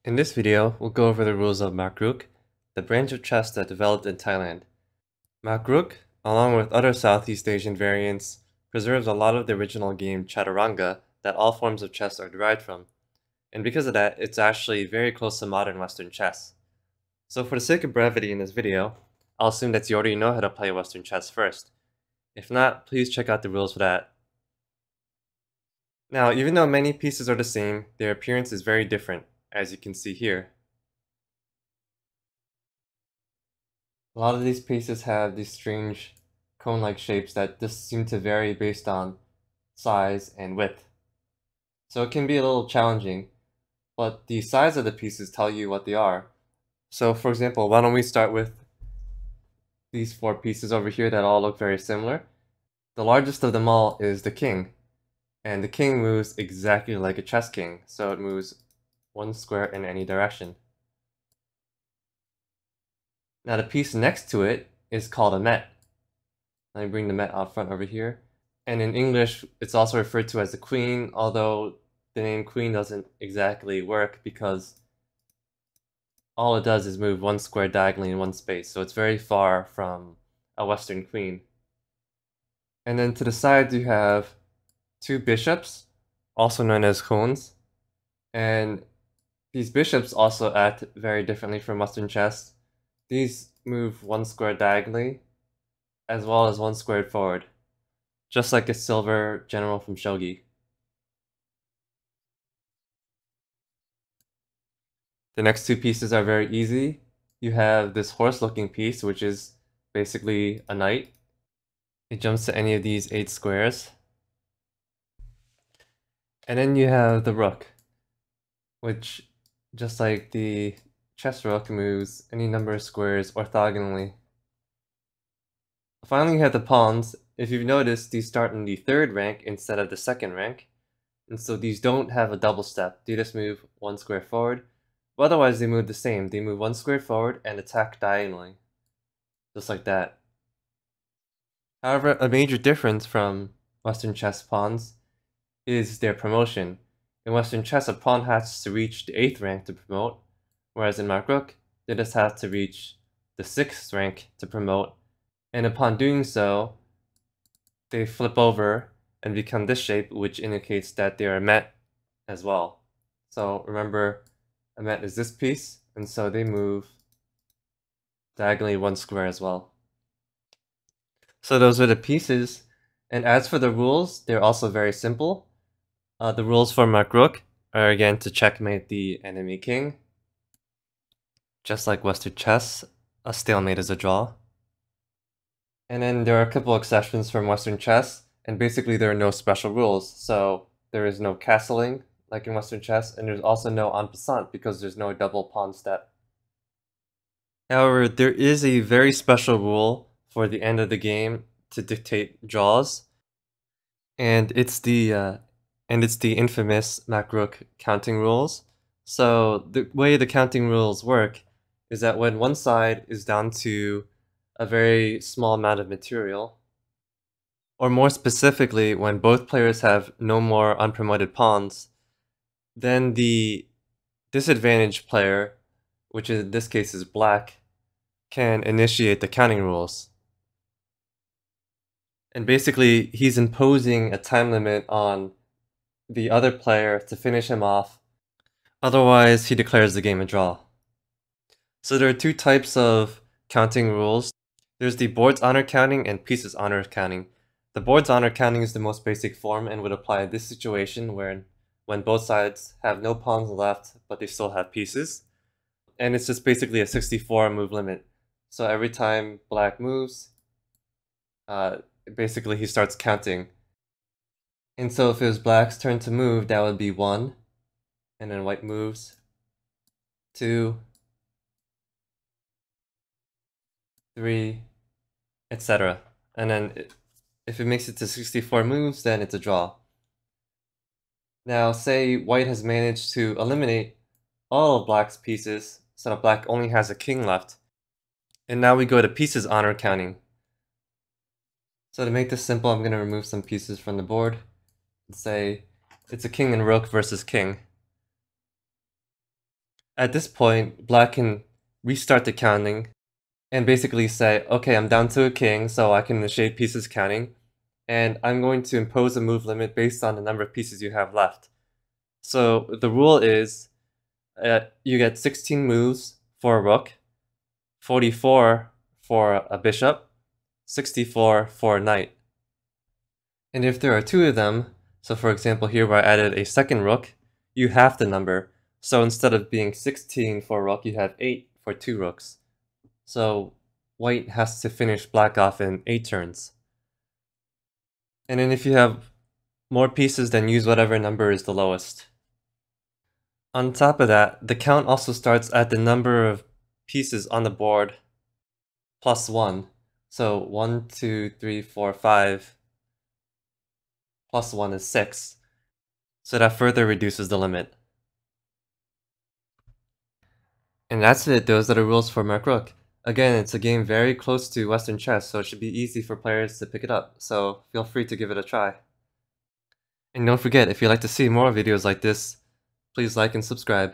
In this video, we'll go over the rules of Makruk, the branch of chess that developed in Thailand. Makruk, along with other Southeast Asian variants, preserves a lot of the original game Chaturanga that all forms of chess are derived from. And because of that, it's actually very close to modern Western chess. So for the sake of brevity in this video, I'll assume that you already know how to play Western chess first. If not, please check out the rules for that. Now, even though many pieces are the same, their appearance is very different, as you can see here. A lot of these pieces have these strange cone-like shapes that just seem to vary based on size and width. So it can be a little challenging, but the size of the pieces tell you what they are. So for example, why don't we start with these four pieces over here that all look very similar. The largest of them all is the king, and the king moves exactly like a chess king, so it moves one square in any direction. Now the piece next to it is called a met. Let me bring the met out front over here. And in English, it's also referred to as the queen, although the name queen doesn't exactly work because all it does is move one square diagonally in one space, so it's very far from a Western queen. And then to the side you have two bishops, also known as hoons, and these bishops also act very differently from Western chess. These move one square diagonally, as well as one square forward, just like a silver general from shogi. The next two pieces are very easy. You have this horse-looking piece, which is basically a knight. It jumps to any of these 8 squares. And then you have the rook, which, just like the chess rook, moves any number of squares orthogonally. Finally, you have the pawns. If you've noticed, these start in the 3rd rank instead of the 2nd rank. And so these don't have a double step. They just move one square forward. But otherwise, they move the same. They move one square forward and attack diagonally. Just like that. However, a major difference from Western chess pawns is their promotion. In Western chess, a pawn has to reach the 8th rank to promote, whereas in Makruk, they just have to reach the 6th rank to promote, and upon doing so, they flip over and become this shape, which indicates that they are met as well. So remember, a met is this piece, and so they move diagonally one square as well. So those are the pieces, and as for the rules, they're also very simple. The rules for Makruk are again to checkmate the enemy king. Just like Western chess, a stalemate is a draw. And then there are a couple exceptions from Western chess, and basically there are no special rules. So there is no castling, like in Western chess, and there's also no en passant because there's no double pawn step. However, there is a very special rule for the end of the game to dictate draws, and it's the infamous Makruk counting rules. So the way the counting rules work is that when one side is down to a very small amount of material, or more specifically, when both players have no more unpromoted pawns, then the disadvantaged player, which in this case is black, can initiate the counting rules. And basically, he's imposing a time limit on the other player to finish him off, otherwise he declares the game a draw. So there are two types of counting rules. There's the board's honor counting and pieces honor counting. The board's honor counting is the most basic form and would apply in this situation when both sides have no pawns left but they still have pieces. And it's just basically a 64 move limit. So every time black moves, basically he starts counting. And so if it was black's turn to move, that would be 1. And then white moves 2, 3, etc. And then if it makes it to 64 moves, then it's a draw. Now, say white has managed to eliminate all of black's pieces, so that black only has a king left. And now we go to pieces honor counting. So to make this simple, I'm going to remove some pieces from the board and say it's a king and rook versus king. At this point, black can restart the counting and basically say, okay, I'm down to a king, so I can initiate pieces counting, and I'm going to impose a move limit based on the number of pieces you have left. So the rule is you get 16 moves for a rook, 44 for a bishop, 64 for a knight. And if there are two of them, so for example here where I added a second rook, you halve the number. So instead of being 16 for a rook, you have 8 for 2 rooks. So white has to finish black off in 8 turns. And then if you have more pieces, then use whatever number is the lowest. On top of that, the count also starts at the number of pieces on the board plus 1. So 1, 2, 3, 4, 5 plus 1 is 6. So that further reduces the limit. And that's it, those are the rules for Makruk. Again, it's a game very close to Western chess, so it should be easy for players to pick it up, so feel free to give it a try. And don't forget, if you'd like to see more videos like this, please like and subscribe.